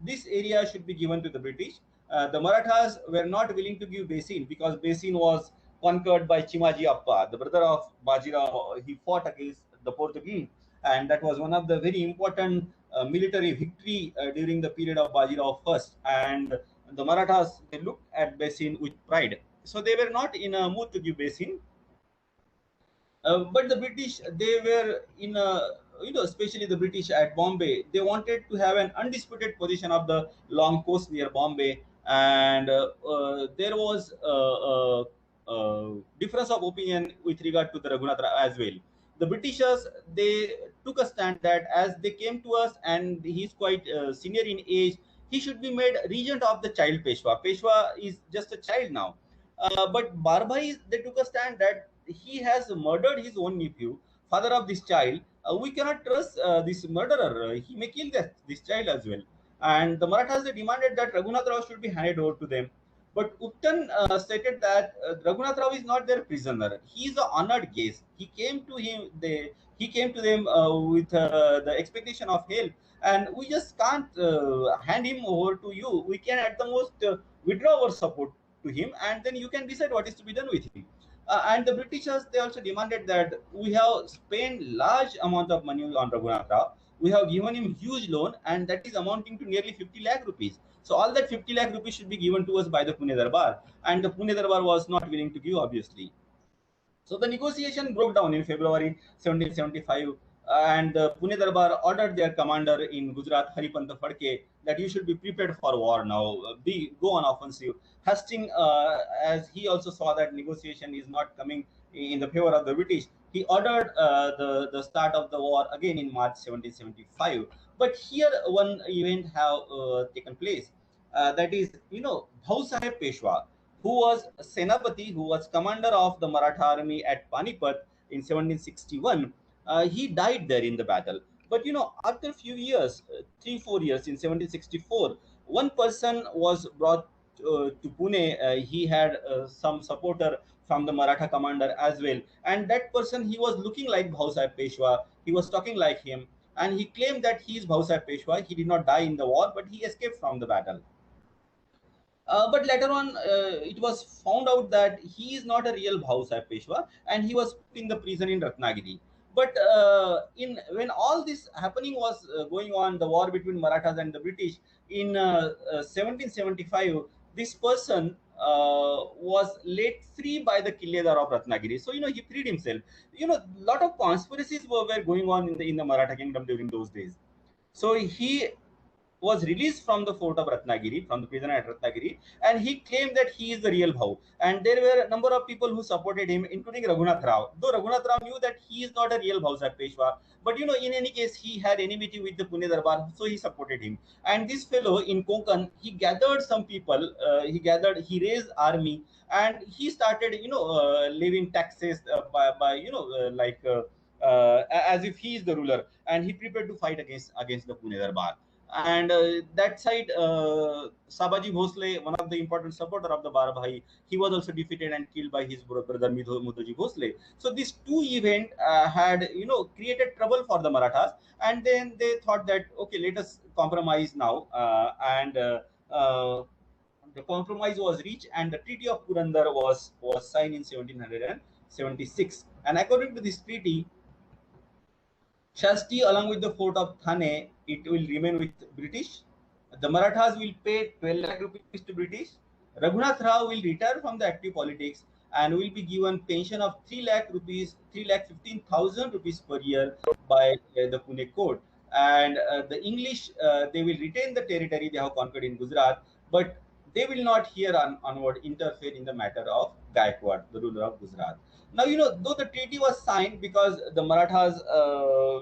this area should be given to the British. The Marathas were not willing to give Basin because Basin was conquered by Chimaji Appa, the brother of Bajirao. He fought against the Portuguese, and that was one of the very important military victory during the period of Bajirao first. And the Marathas, they looked at Basin with pride, so they were not in a mood to give Basin. But the British, they were in a, especially the British at Bombay, they wanted to have an undisputed position of the long coast near Bombay, and there was difference of opinion with regard to the Raghunath Rao as well. The Britishers, they took a stand that as they came to us and he's quite senior in age, he should be made regent of the child Peshwa. Peshwa is just a child now. But Barbhai, they took a stand that he has murdered his own nephew, father of this child. We cannot trust this murderer. He may kill this child as well. And the Marathas, they demanded that Raghunath Rao should be handed over to them. But Upton stated that Raghunath Rao is not their prisoner. He is an honored guest. He came to them with the expectation of help, and we just can't hand him over to you. We can at the most withdraw our support to him, and then you can decide what is to be done with him. And the Britishers, they also demanded that we have spent large amount of money on Raghunath Rao. We have given him huge loan, and that is amounting to nearly 50 lakh rupees. So all that 50 lakh rupees should be given to us by the Pune Darbar, and the Pune Darbar was not willing to give, obviously. So the negotiation broke down in February 1775, and the Pune Darbar ordered their commander in Gujarat, Haripant Phadke, that you should be prepared for war now. Go on offensive. Hastings, as he also saw that negotiation is not coming in the favor of the British, he ordered the start of the war again in March 1775. But here one event have taken place. That is, Bhau Sahib Peshwa, who was Senapati, who was commander of the Maratha army at Panipat in 1761. He died there in the battle. But after a few years, 3-4 years, in 1764, one person was brought to Pune. He had some supporter from the Maratha commander as well, and that person, he was looking like Bhau Sahib Peshwa. He was talking like him, and he claimed that he is Bhau Sahib Peshwa. He did not die in the war, but he escaped from the battle. But later on, it was found out that he is not a real Bhausaheb Peshwa, and he was put in the prison in Ratnagiri. But in when all this happening was going on, the war between Marathas and the British in 1775, this person was let free by the Killedar of Ratnagiri. So he freed himself. Lot of conspiracies were going on in the Maratha kingdom during those days. So he was released from the fort of Ratnagiri, from the prison at Ratnagiri, and he claimed that he is the real Bhau. And there were a number of people who supported him, including Raghunath Rao. Though Raghunath Rao knew that he is not a real Bhausaheb Peshwa, but in any case, he had enmity with the Pune Darbar, so he supported him. And this fellow in Konkan, he gathered some people, he raised army, and he started, levying taxes as if he is the ruler, and he prepared to fight against the Pune Darbar. And that side, Sabaji Bhosle, one of the important supporter of the Barbhai, he was also defeated and killed by his brother Mudhoji Bhosle. So these two events had created trouble for the Marathas, and then they thought that okay, let us compromise now, and the compromise was reached, and the Treaty of Purandar was signed in 1776. And according to this treaty, Shasti, along with the fort of Thane, it will remain with British. The Marathas will pay 12 lakh rupees to British. Raghunath Rao will retire from the active politics and will be given pension of 3 lakh rupees, 3,15,000 rupees per year by the Pune court. And the English, they will retain the territory they have conquered in Gujarat, but they will not here onward interfere in the matter of Gaikwad, the ruler of Gujarat. Now, though the treaty was signed because the Marathas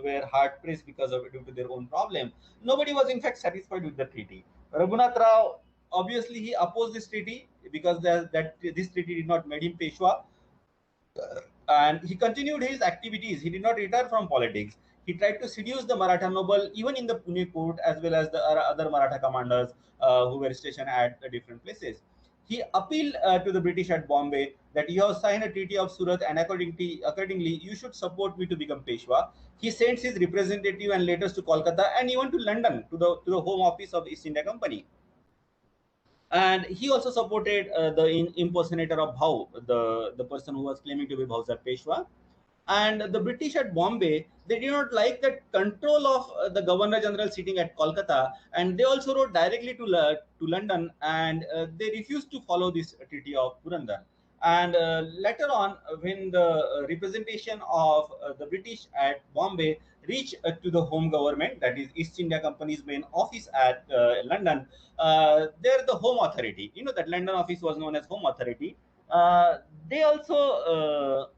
were hard pressed due to their own problem, nobody was in fact satisfied with the treaty. Raghunath Rao, obviously, he opposed this treaty because this treaty did not make him Peshwa, and he continued his activities. He did not retire from politics. He tried to seduce the Maratha noble, even in the Pune court, as well as the other Maratha commanders who were stationed at different places. He appealed to the British at Bombay that you have signed a treaty of Surat, and accordingly, you should support me to become Peshwa. He sends his representative and letters to Kolkata and even to London, to the home office of East India Company. And he also supported the impersonator of Bhau, the person who was claiming to be Bhausaheb Peshwa. And the British at Bombay, they did not like that control of the Governor General sitting at Kolkata, and they also wrote directly to London, and they refused to follow this Treaty of Purandar. And later on, when the representation of the British at Bombay reached to the home government, that is East India Company's main office at London, there the Home Authority, that London office was known as Home Authority. They also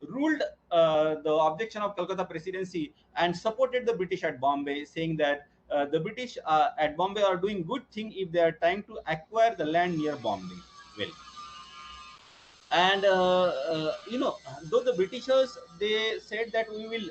ruled the objection of Calcutta Presidency and supported the British at Bombay, saying that the British at Bombay are doing good thing if they are trying to acquire the land near Bombay. Well, and though the Britishers, they said that we will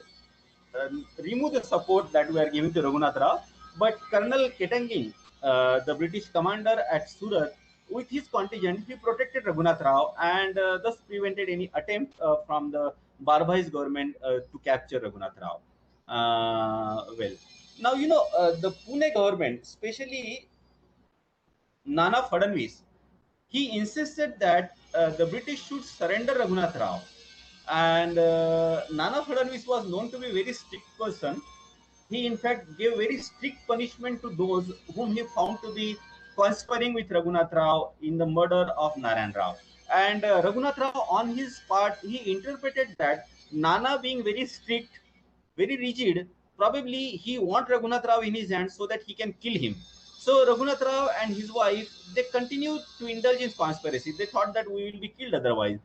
remove the support that we are giving to Raghunath Rao, but Colonel Ketangin, the British commander at Surat, with his contingent, he protected Raghunath Rao and thus prevented any attempt from the Barbhai's government to capture Raghunath Rao. Well, now the Pune government, especially Nana Fadnvis, he insisted that the British should surrender Raghunath Rao. And Nana Fadnvis was known to be a very strict person. He, in fact, gave very strict punishment to those whom he found to be conspiring with Raghunath Rao in the murder of Narayan Rao. And Raghunath Rao, on his part, he interpreted that Nana being very strict, very rigid, probably he want Raghunath Rao in his hands so that he can kill him. So Raghunath Rao and his wife, they continued to indulge in conspiracy. They thought that we will be killed otherwise.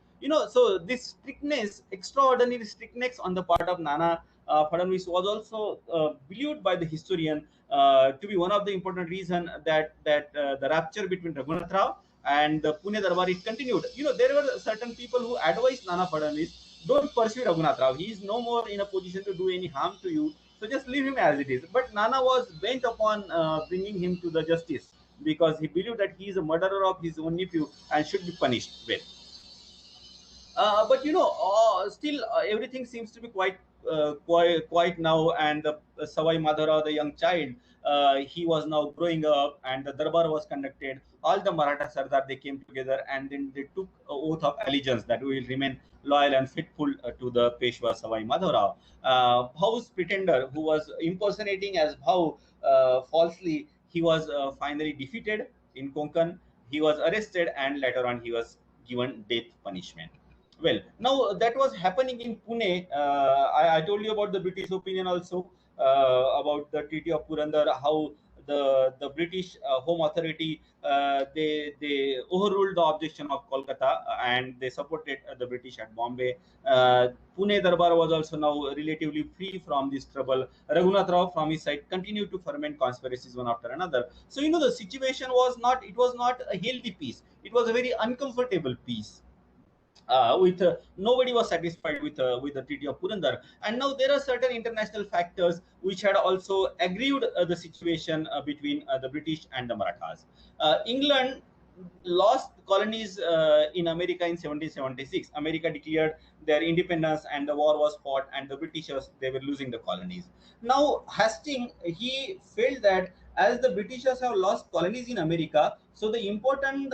So this strictness, extraordinary strictness on the part of Nana Fadnvis was also believed by the historian to be one of the important reason that the rupture between Raghunath Rao and the Pune Darbar it continued. There were certain people who advised Nana Fadnvis, don't pursue Raghunath Rao. He is no more in a position to do any harm to you. So just leave him as it is. But Nana was bent upon bringing him to the justice because he believed that he is a murderer of his own nephew and should be punished well. But still everything seems to be quite now. And Savai Madhara, the young child, he was now growing up, and the darbar was conducted all the Maratha Sardar, they came together and then they took an oath of allegiance that we will remain loyal and faithful to the Peshwa Savai Madhavrao. Bhau's pretender, who was impersonating as Bhau falsely, he was finally defeated in Konkan. He was arrested and later on he was given death punishment. Well, now that was happening in Pune. I told you about the British opinion also, about the Treaty of Purandar, how the British Home Authority, they overruled the objection of Kolkata, and they supported the British at Bombay. Pune Darbar was also now relatively free from this trouble. Raghunath Rao from his side continued to ferment conspiracies one after another. So the situation was not a healthy peace. It was a very uncomfortable peace. With nobody was satisfied with the Treaty of Purandar, and now there are certain international factors which had also aggraved the situation between the British and the Marathas. England lost colonies in America in 1776. America declared their independence, and the war was fought, and the Britishers, they were losing the colonies. Now Hastings, he felt that as the Britishers have lost colonies in America, so the important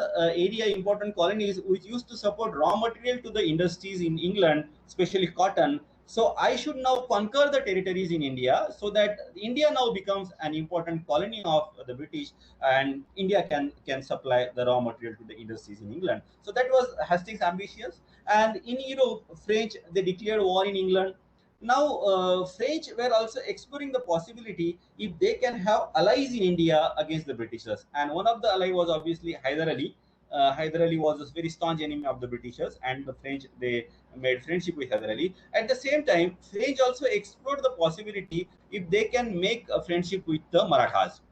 colonies which used to support raw material to the industries in England, especially cotton. So I should now conquer the territories in India, so that India now becomes an important colony of the British, and India can supply the raw material to the industries in England. So that was Hastings' ambitious. And in Europe, French, they declared war in England. Now, French were also exploring the possibility if they can have allies in India against the Britishers. And one of the allies was obviously Hyder Ali. Hyder Ali was a very staunch enemy of the Britishers, and the French, they made friendship with Hyder Ali. At the same time, French also explored the possibility if they can make a friendship with the Marathas.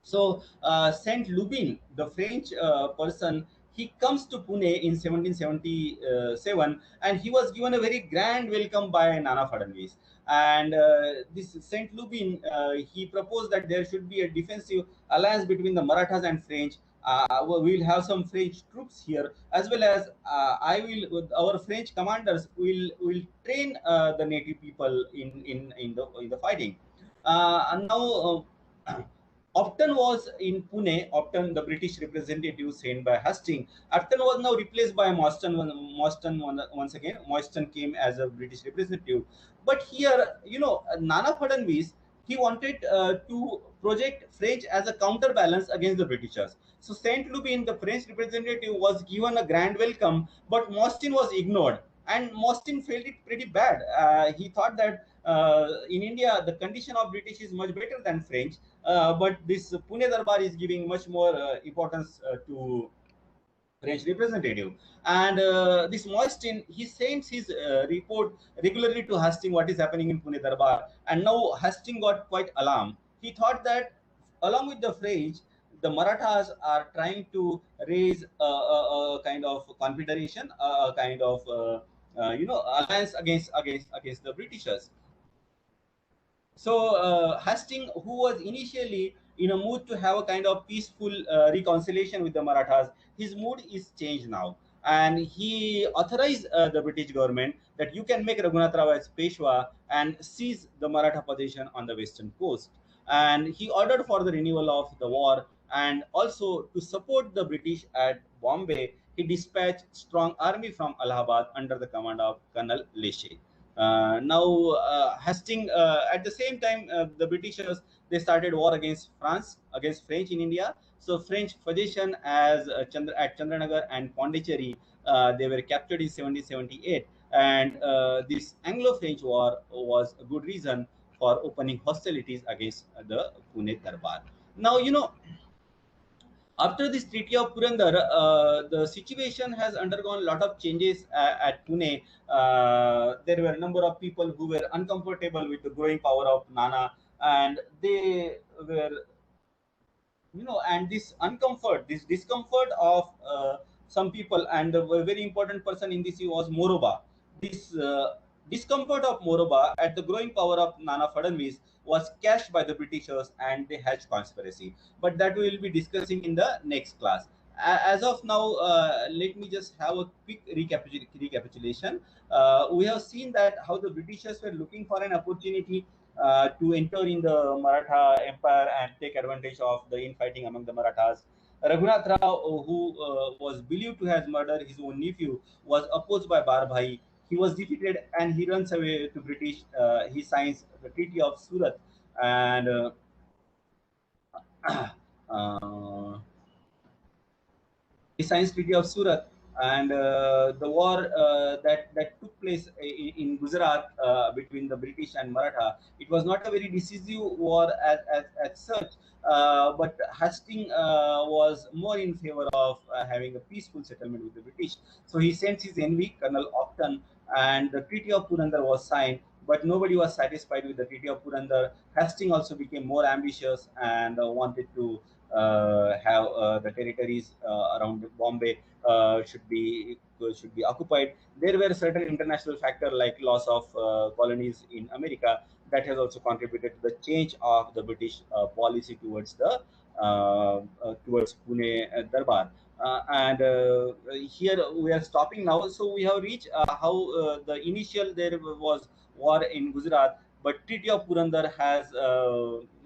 So Saint Lubin, the French person, he comes to Pune in 1777, and he was given a very grand welcome by Nana Fadnavis. And this Saint Lubin, he proposed that there should be a defensive alliance between the Marathas and French. We will have some French troops here, as well as I will. With our French commanders will train the native people in the fighting. And now. Upton was in Pune. Upton, the British representative sent by Hastings. Upton was now replaced by Mostyn. Once again, Mostyn came as a British representative. But here, Nana Fadnavis, he wanted to project French as a counterbalance against the Britishers. So Saint Lubin, the French representative, was given a grand welcome, but Mostyn was ignored, and Mostyn felt it pretty bad. He thought that in India the condition of British is much better than French, but this Pune Darbar is giving much more importance to French representative. And this Mostyn, he sends his report regularly to Hastings what is happening in Pune Darbar. And now Hastings got quite alarmed. He thought that along with the French, the Marathas are trying to raise a kind of confederation, a kind of alliance against the Britishers. So Hastings, who was initially in a mood to have a kind of peaceful reconciliation with the Marathas, his mood is changed now, and he authorized the British government that you can make Raghunath Rao as Peshwa and seize the Maratha position on the western coast. And he ordered for the renewal of the war, and also to support the British at Bombay, he dispatched strong army from Allahabad under the command of Colonel Leshe. Now, Hastings, at the same time, the Britishers, they started war against France, against French in India. So French position at Chandranagar and Pondicherry, they were captured in 1778, and this Anglo-French war was a good reason for opening hostilities against the Pune Darbar. Now, after this Treaty of Purandar, the situation has undergone a lot of changes at Pune. There were a number of people who were uncomfortable with the growing power of Nana, and they were, and this discomfort of some people, and a very important person in this was Moroba. This discomfort of Moroba at the growing power of Nana Fadnavis was cashed by the Britishers, and they hatched conspiracy. But that we will be discussing in the next class. As of now, let me just have a quick recapitulation. We have seen that how the Britishers were looking for an opportunity to enter in the Maratha Empire and take advantage of the infighting among the Marathas. Raghunath Rao, who was believed to have murdered his own nephew, was opposed by Barbhai. He was defeated and he runs away to British. He signs the Treaty of Surat and uh, he signs Treaty of Surat, and the war that took place in Gujarat between the British and Maratha. It was not a very decisive war as such, but Hastings was more in favor of having a peaceful settlement with the British. So he sends his enemy, Colonel Upton, and the Treaty of Purandar was signed. But nobody was satisfied with the Treaty of Purandar. Hastings also became more ambitious and wanted to have the territories around Bombay should be occupied. There were certain international factors like loss of colonies in America that has also contributed to the change of the British policy towards the towards Pune Darbar. And here we are stopping now. So we have reached how the initial there was war in Gujarat, but Treaty of Purandar has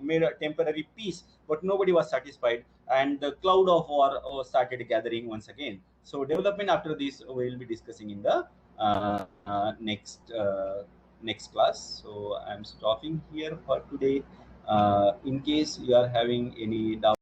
made a temporary peace, but nobody was satisfied, and the cloud of war started gathering once again. So development after this we will be discussing in the next class. So I'm stopping here for today. In case you are having any doubt.